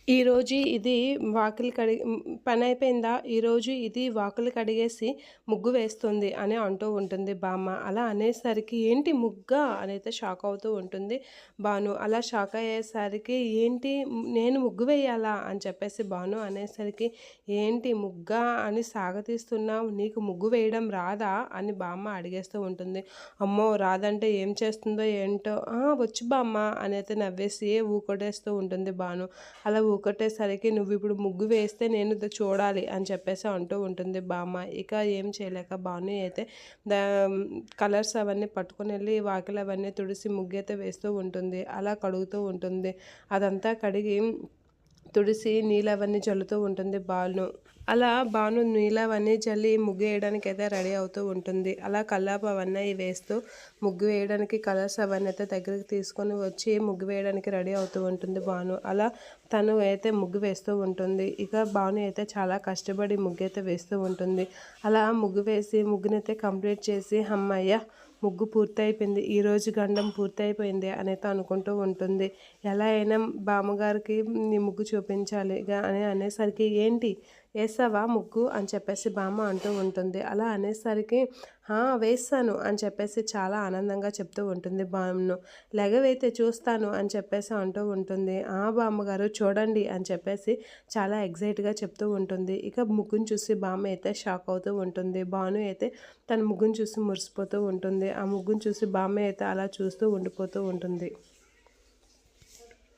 ఈరోజు ఇది వాకిలి కడిగి పనైపోయిందా? ఈరోజు ఇది వాకిలి కడిగేసి ముగ్గు వేస్తుంది అని అంటూ ఉంటుంది బామ్మ. అలా అనేసరికి ఏంటి ముగ్గా? అనైతే షాక్ అవుతూ ఉంటుంది భాను. అలా షాక్ అయ్యేసరికి ఏంటి నేను ముగ్గు వేయాలా? అని చెప్పేసి భాను అనేసరికి ఏంటి ముగ్గా అని సాగతీస్తున్నావు? నీకు ముగ్గు వేయడం రాదా? అని బామ్మ అడిగేస్తూ ఉంటుంది. అమ్మో! రాదంటే ఏం చేస్తుందో ఏంటో వచ్చు బామ్మ అనైతే నవ్వేసి ఊకొట్టేస్తూ ఉంటుంది భాను. అలా ఊకొట్టేసరికి నువ్వు ఇప్పుడు ముగ్గు వేస్తే నేను చూడాలి అని చెప్పేసి అంటూ ఉంటుంది బామ్మ. ఇక ఏం చేయలేక భాను అయితే దా కలర్స్ అవన్నీ పట్టుకొని వెళ్ళి వాకిలి అవన్నీ తుడిసి ముగ్గు అయితే వేస్తూ ఉంటుంది. అలా కడుగుతూ ఉంటుంది. అదంతా కడిగి తుడిసి నీళ్ళు అవన్నీ చల్లుతూ ఉంటుంది భాను. అలా భాను నీళ్ళు అవన్నీ చల్లి ముగ్గు వేయడానికి అయితే రెడీ అవుతూ ఉంటుంది. అలా కల్లాపు అవన్నీ వేస్తూ ముగ్గు వేయడానికి కలర్స్ అవన్నీ అయితే దగ్గరికి తీసుకొని వచ్చి ముగ్గు వేయడానికి రెడీ అవుతూ ఉంటుంది భాను. అలా తను అయితే ముగ్గు వేస్తూ ఉంటుంది. ఇక భాను అయితే చాలా కష్టపడి ముగ్గు అయితే వేస్తూ ఉంటుంది. అలా ముగ్గు వేసి ముగ్గునైతే కంప్లీట్ చేసి హమ్మయ్య ముగ్గు పూర్తయిపోయింది, ఈరోజు గండం పూర్తయిపోయింది అనైతే అనుకుంటూ ఉంటుంది. ఎలా అయినా బామ్మగారికి నీ ముగ్గు చూపించాలి అని అనేసరికి ఏంటి వేసావా ముగ్గు అని చెప్పేసి బామ్మ అంటూ ఉంటుంది. అలా అనేసరికి వేస్తాను అని చెప్పేసి చాలా ఆనందంగా చెప్తూ ఉంటుంది బామ్ను. లెగవైతే చూస్తాను అని చెప్పేసి అంటూ ఉంటుంది. బామ్మగారు చూడండి అని చెప్పేసి చాలా ఎగ్జైట్గా చెప్తూ ఉంటుంది. ఇక ముగ్గును చూసి బామ్మ అయితే షాక్ అవుతూ ఉంటుంది. భాను అయితే తన ముగ్గును చూసి మురిసిపోతూ ఉంటుంది. ఆ ముగ్గును చూసి బామ్మ అయితే అలా చూస్తూ ఉండిపోతూ ఉంటుంది.